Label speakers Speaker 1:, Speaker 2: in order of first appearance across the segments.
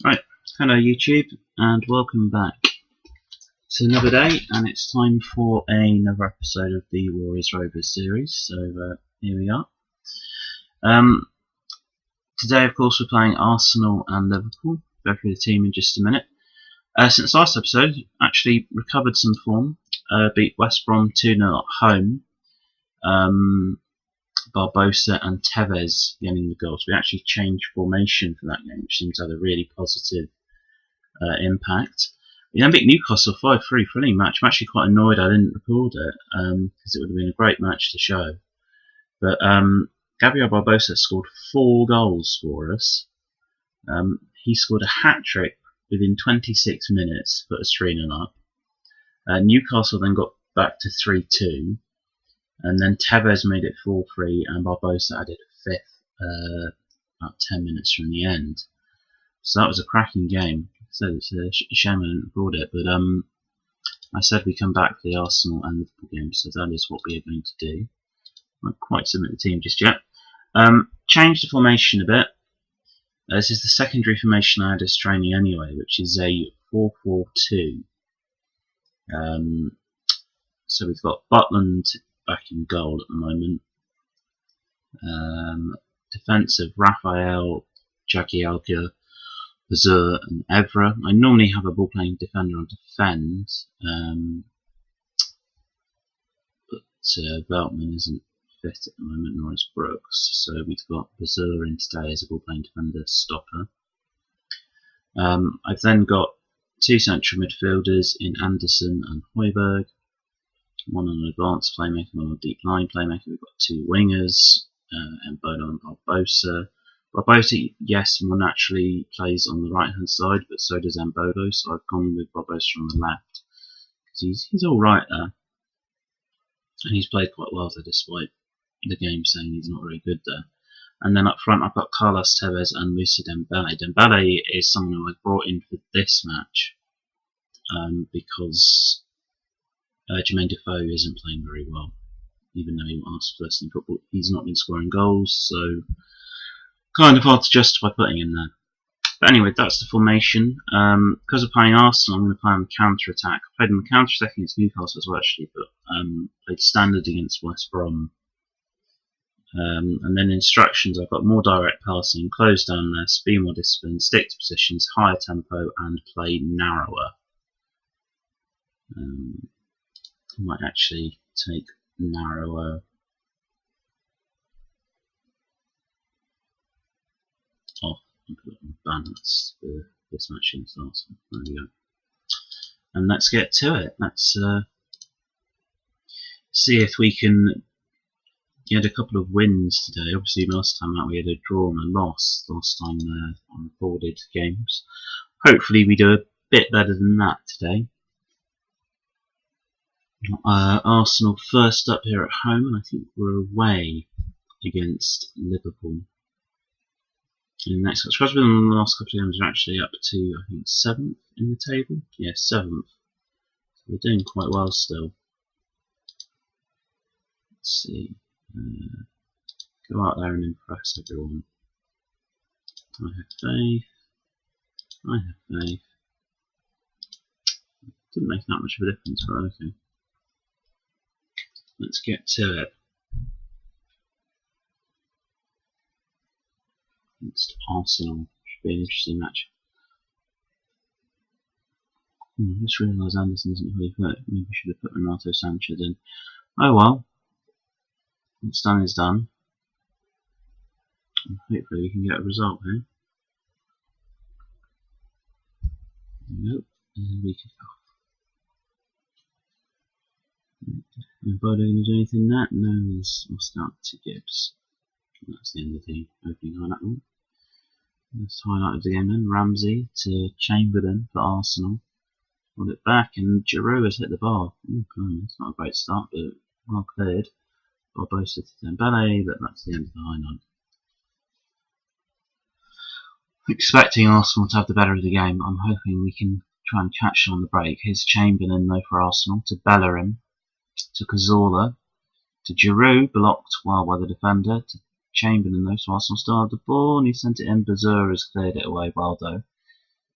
Speaker 1: Right, hello YouTube, and welcome back to another day, and it's time for another episode of the Rovers series. So here we are. Today, of course, we're playing Arsenal and Liverpool. Go through the team in just a minute. Since last episode, actually recovered some form. Beat West Brom 2-0 at home. Barbosa and Tevez getting the goals. We actually changed formation for that game, which seems to have a really positive impact. We then beat Newcastle 5-3, thrilling match. I'm actually quite annoyed I didn't record it because it would have been a great match to show. But Gabriel Barbosa scored 4 goals for us. He scored a hat-trick within 26 minutes, put us 3-0 up. Newcastle then got back to 3-2. And then Tevez made it 4-3, and Barbosa added a 5th about 10 minutes from the end. So that was a cracking game. So it's a shame I didn't record it, but I said we come back for the Arsenal and Liverpool game, so that is what we are going to do. I won't quite submit the team just yet. Changed the formation a bit. This is the secondary formation I had as training anyway, which is a 4-4-2. So we've got Butland back in goal at the moment. Defensive Raphael, Jagielka, Bazur and Evra. I normally have a ball playing defender on defend, but Veltman isn't fit at the moment, nor is Brooks. So we've got Bazur in today as a ball playing defender stopper. I've then got 2 central midfielders in Anderson and Højbjerg. One on an advanced playmaker, one on a deep line playmaker. We've got 2 wingers, Embolo and Barbosa. Barbosa, yes, more naturally plays on the right hand side, but so does Embolo, so I've gone with Barbosa on the left. Because he's alright there. And he's played quite well there, despite the game saying he's not very good there. And then up front I've got Carlos Tevez and Moussa Dembele. Dembele is someone who I brought in for this match, because Jermaine Defoe isn't playing very well, even though he asked for first team football. He's not been scoring goals, so kind of hard to justify putting him there. But anyway, that's the formation. Because of playing Arsenal, I'm going to play on the counter-attack. I played on the counter-attack against Newcastle as well, actually, but played standard against West Brom. And then instructions, I've got more direct passing, close down less, be more disciplined, stick to positions, higher tempo, and play narrower. I might actually take narrower off and put it on balance for this match against Arsenal. There we go. And let's get to it. Let's see if we can get a couple of wins today. Obviously, last time out we had a draw and a loss. Last time on recorded games. Hopefully, we do a bit better than that today. Arsenal first up here at home, and I think we're away against Liverpool. In the next couple, in the last couple of games, we're actually up to, I think, 7th in the table. Yeah, 7th. So we're doing quite well still. Let's see. Go out there and impress everyone. I have faith. I have faith. Didn't make that much of a difference, but okay. Let's get to it. Against Arsenal. Should be an interesting match. I just realised Anderson isn't fully fit. Maybe I should have put Renato Sanchez in. Oh well. What's done is done. And hopefully we can get a result here. Nope. And we can. Embolo going to do anything there? No, he's lost out to Gibbs. That's the end of the opening highlight one. Let's highlight of the game then. Ramsey to Chamberlain for Arsenal. Hold it back, and Giroud has hit the bar. It's not a great start, but well cleared. Barbosa to Dembele, but that's the end of the highlight. Expecting Arsenal to have the better of the game. I'm hoping we can try and catch on the break. Here's Chamberlain though for Arsenal to Bellerin, to Cazorla, to Giroud, blocked well by the defender, to Chamberlain though, so Arsenal still have the ball, and he sent it in. Bazur has cleared it away well though.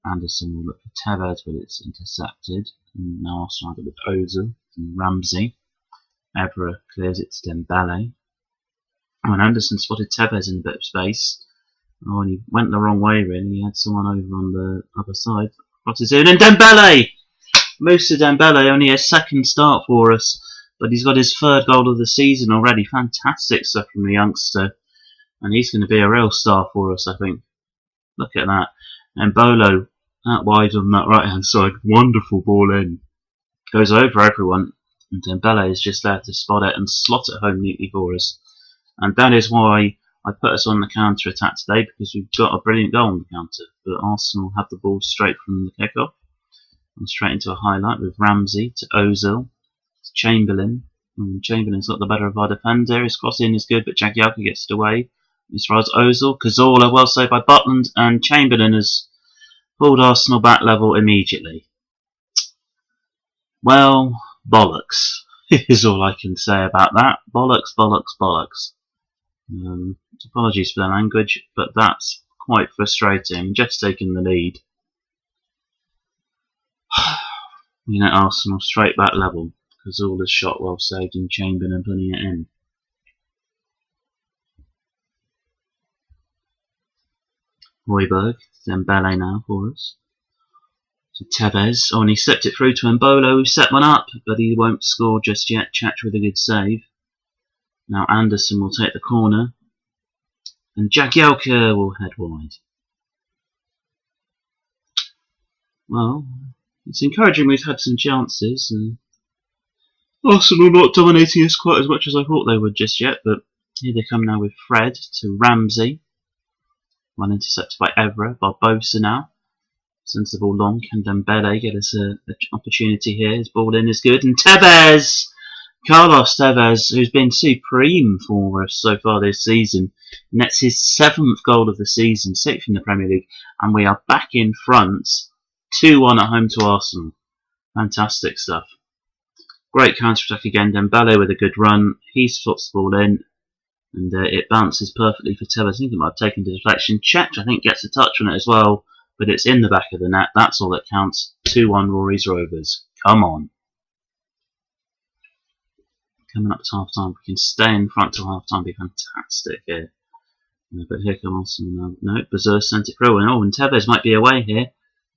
Speaker 1: Anderson will look for Tevez, but it's intercepted. And now Arsenal with Ozil and Ramsey. Evra clears it to Dembele. Oh, and Anderson spotted Tevez in a bit of space. Oh, and he went the wrong way really. He had someone over on the other side. Crosses in, and Dembele! Moussa Dembele, only his second start for us, but he's got his third goal of the season already. Fantastic stuff from the youngster. And he's going to be a real star for us, I think. Look at that. And Bolo, out wide on that right hand side. Wonderful ball in. Goes over everyone. And Dembele is just there to spot it and slot it home neatly for us. And that is why I put us on the counter attack today, because we've got a brilliant goal on the counter. But Arsenal have the ball straight from the kickoff. And straight into a highlight with Ramsey to Ozil. To Chamberlain. And Chamberlain's got the better of our defender. His cross in is good, but Jagielka gets it away. As far as Ozil, Cazorla well saved by Butland, and Chamberlain has pulled Arsenal back level immediately. Well, bollocks is all I can say about that. Bollocks, bollocks, bollocks. Apologies for the language, but that's quite frustrating. Just taking the lead. You know, Arsenal straight back level. Cazorla's shot well saved and Chamberlain putting it in. Højbjerg, Dembele now for us. To Tevez. Oh, and he slipped it through to Mbolo, who set one up, but he won't score just yet. Chach with a good save. Now Anderson will take the corner. And Jagielka will head wide. Well, it's encouraging we've had some chances. Arsenal not dominating us quite as much as I thought they would just yet, but here they come now with Fred to Ramsey. One intercepted by Evra. Barbosa now sends the ball long. Can Dembele get us an opportunity here? His ball in is good. And Tevez! Carlos Tevez, who's been supreme for us so far this season. And that's his 7th goal of the season, 6th in the Premier League. And we are back in front. 2-1 at home to Arsenal. Fantastic stuff. Great counter-attack again. Dembele with a good run. He slots the ball in. And it bounces perfectly for Tevez. I think it might have taken the deflection. Chach, I think, gets a touch on it as well. But it's in the back of the net. That's all that counts. 2-1 Rory's Rovers. Come on. Coming up to half-time. If we can stay in front till half-time, be fantastic here. But here comes Arsenal now. No, Bazur sent it through. And Tevez might be away here.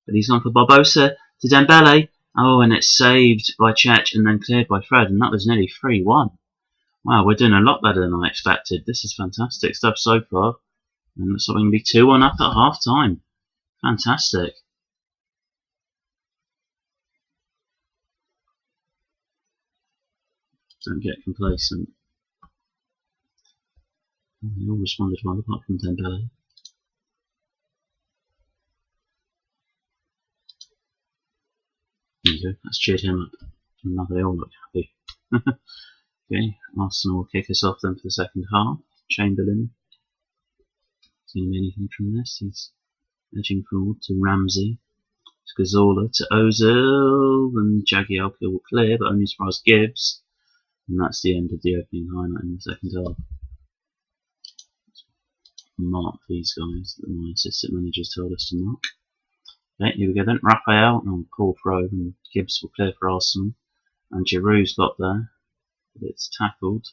Speaker 1: But he's gone for Barbosa to Dembele. Oh, and it's saved by Chach and then cleared by Fred. And that was nearly 3-1. Wow, we're doing a lot better than I expected. This is fantastic stuff so far. And looks like we can be 2-1 up at half time. Fantastic. Don't get complacent. They all responded well apart from Dembele. There you go, that's cheered him up. And now they all look happy. Okay, Arsenal will kick us off then for the second half. Chamberlain. Is going to be anything from this? He's edging forward to Ramsey. To Cazorla, to Ozil. And Jagielka will clear, but only as far as Gibbs. And that's the end of the opening highlight in the second half. Mark these guys that my assistant managers told us to mark. Okay, here we go then. Raphael, Paul throw, and Gibbs will clear for Arsenal. And Giroud's got there. But it's tackled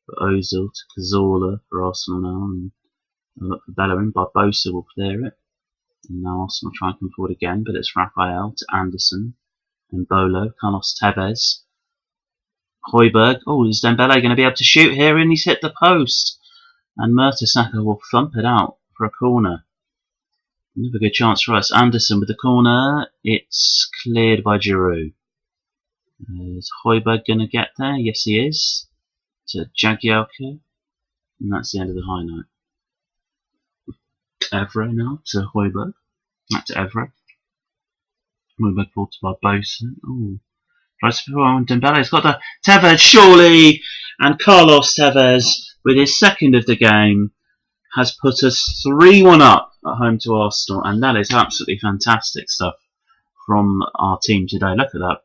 Speaker 1: for Ozil to Cazorla for Arsenal now. And look for Bellerin. Barbosa will clear it. And now Arsenal try and come forward again, but it's Raphael to Anderson. And Bolo, Carlos Tevez. Højbjerg. Oh, is Dembele going to be able to shoot here? And he's hit the post. And Mertesacker will thump it out for a corner. Another good chance for us. Anderson with the corner. It's cleared by Giroud. Is Højbjerg going to get there? Yes, he is. To Jagielka. And that's the end of the highlight. Evra now to Højbjerg. Back to Evra. Højbjerg ball to Barbosa. Oh. Tries to throw on Dembele's got the Tevez, surely! And Carlos Tevez, with his second of the game, has put us 3-1 up at home to Arsenal. And that is absolutely fantastic stuff from our team today. Look at that.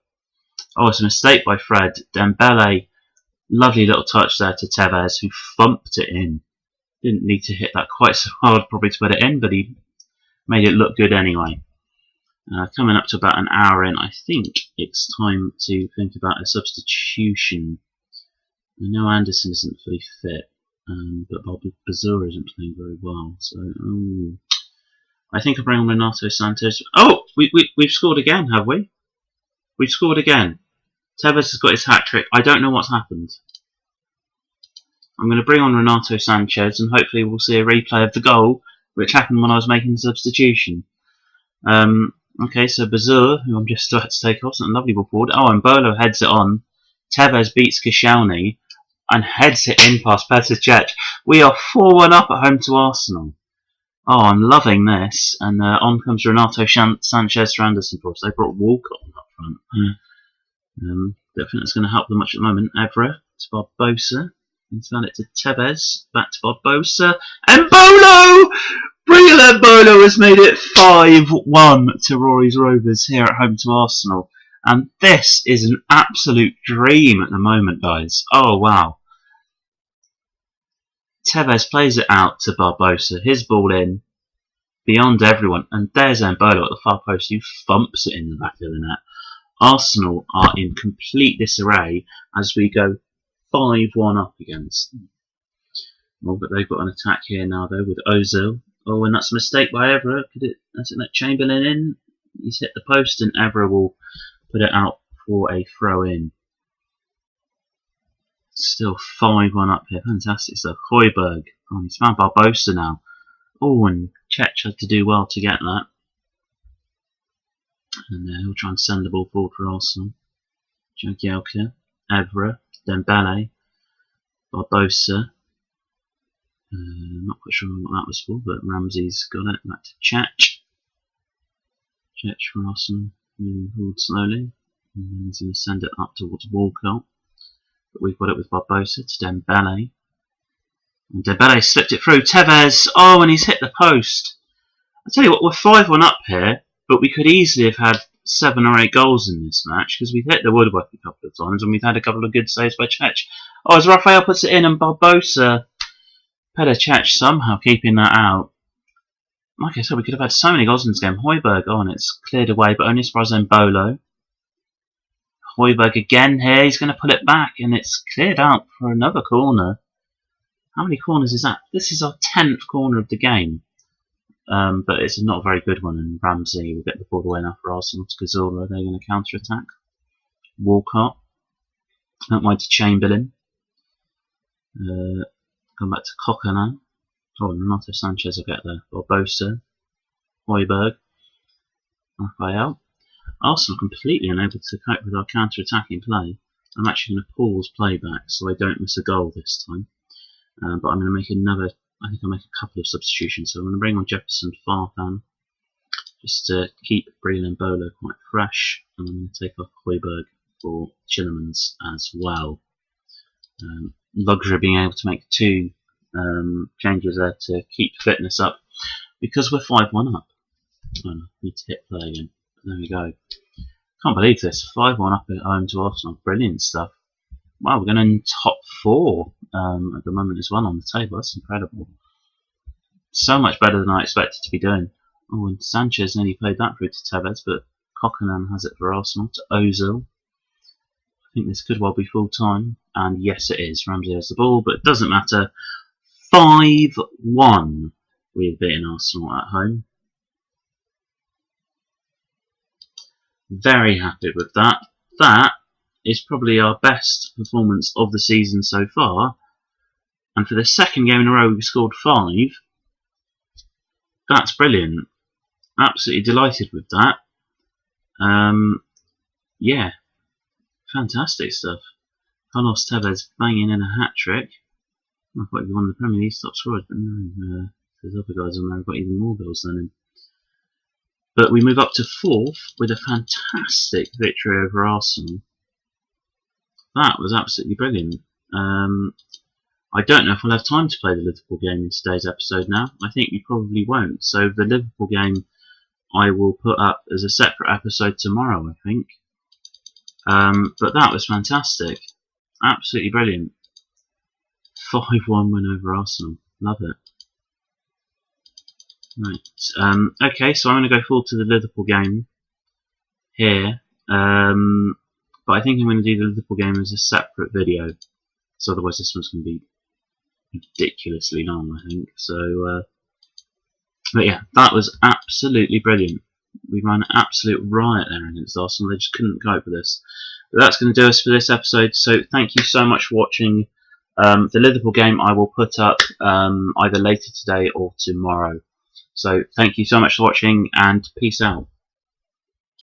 Speaker 1: Oh, it's a mistake by Fred. Dembele, lovely little touch there to Tevez, who thumped it in. Didn't need to hit that quite so hard probably to put it in, but he made it look good anyway. Coming up to about an hour in, I think it's time to think about a substitution. I know Anderson isn't fully fit, but Bobby Bazura isn't playing very well, so I think I'll bring on Renato Santos. Oh, we've scored again, have we? We've scored again. Tevez has got his hat-trick. I don't know what's happened. I'm going to bring on Renato Sanchez, and hopefully we'll see a replay of the goal, which happened when I was making the substitution. Okay, so Bazur, who I'm just about to take off, and a lovely ball forward. Oh, and Bolo heads it on. Tevez beats Koscielny and heads it in past Petr Cech. We are 4-1 up at home to Arsenal. Oh, I'm loving this. And on comes Renato Sanchez for Anderson for us. They brought Walcott up front. Don't think that's going to help them much at the moment. Evra to Barbosa. He's found it to Tevez. Back to Barbosa. And Bolo! Brilliant! Bolo has made it 5-1 to Rory's Rovers here at home to Arsenal. And this is an absolute dream at the moment, guys. Oh, wow. Tevez plays it out to Barbosa. His ball in. Beyond everyone. And there's Mbolo at the far post who thumps it in the back of the net. Arsenal are in complete disarray as we go 5-1 up against them. Well, but they've got an attack here now, though, with Ozil. Oh, and that's a mistake by Evra. That's it, let Chamberlain in. He's hit the post, and Evra will put it out for a throw-in. Still 5-1 up here. Fantastic stuff. Højbjerg. Oh, he's found Barbosa now. Oh, and Cech had to do well to get that. And he'll try and send the ball forward for Arsenal. Jagielka, Evra, Dembele, Barbosa. Not quite sure what that was for, but Ramsey's got it. Back to Cech. Cech for Arsenal, moving forward slowly. And then he's going to send it up towards Walcott. But we've got it with Barbosa to Dembele. And Dembele slipped it through. Tevez! Oh, and he's hit the post. I tell you what, we're 5-1 up here, but we could easily have had 7 or 8 goals in this match because we've hit the woodwork a couple of times and we've had a couple of good saves by Cech. Oh, as Rafael puts it in and Barbosa, Petr Cech somehow keeping that out. Like I said, we could have had so many goals in this game. Højbjerg, oh, and it's cleared away, but only as far as Mbolo. Højbjerg again here, he's going to pull it back and it's cleared out for another corner. How many corners is that? This is our 10th corner of the game. But it's not a very good one, and Ramsey will get the ball away now for Arsenal. To Cazorla, they're going to counter-attack. Walcott. That wide to Chamberlain. Come back to Cocker now. Oh, Renato Sanchez will get there. Barbosa. Højbjerg. Rafael. Arsenal completely unable to cope with our counter-attacking play. I'm actually going to pause playback so I don't miss a goal this time. But I'm going to make another. I think I'll make a couple of substitutions. So I'm going to bring on Jefferson Farfan just to keep Breel and Bolo quite fresh. And I'm going to take off Højbjerg for Chillemans as well. Luxury of being able to make 2 changes there to keep fitness up because we're 5-1 up. Oh, no, need to hit play again. There we go. Can't believe this. 5-1 up at home to Arsenal. Brilliant stuff. Wow, we're going in top 4 at the moment as well on the table. That's incredible. So much better than I expected to be doing. Oh, and Sanchez nearly played that through to Tevez, but Coquelin has it for Arsenal to Ozil. I think this could well be full time, and yes, it is. Ramsey has the ball, but it doesn't matter. 5-1. We've beaten Arsenal at home. Very happy with that. That is probably our best performance of the season so far. And for the second game in a row, we've scored 5. That's brilliant. Absolutely delighted with that. Yeah, fantastic stuff. Carlos Tevez banging in a hat-trick. I thought he'd be one of the Premier League top scorers, but no, there's other guys on there who've got even more goals than him. But we move up to 4th with a fantastic victory over Arsenal. That was absolutely brilliant. I don't know if we'll have time to play the Liverpool game in today's episode now. I think we probably won't. So the Liverpool game I will put up as a separate episode tomorrow, I think. But that was fantastic. Absolutely brilliant. 5-1 win over Arsenal. Love it. Right. Okay, so I'm going to go forward to the Liverpool game. here. But I think I'm going to do the Liverpool game as a separate video, so otherwise this one's going to be ridiculously long, I think. So, but yeah, that was absolutely brilliant. We ran an absolute riot there against Arsenal. They just couldn't cope with this. But that's going to do us for this episode. So thank you so much for watching. The Liverpool game I will put up either later today or tomorrow. So thank you so much for watching, and peace out.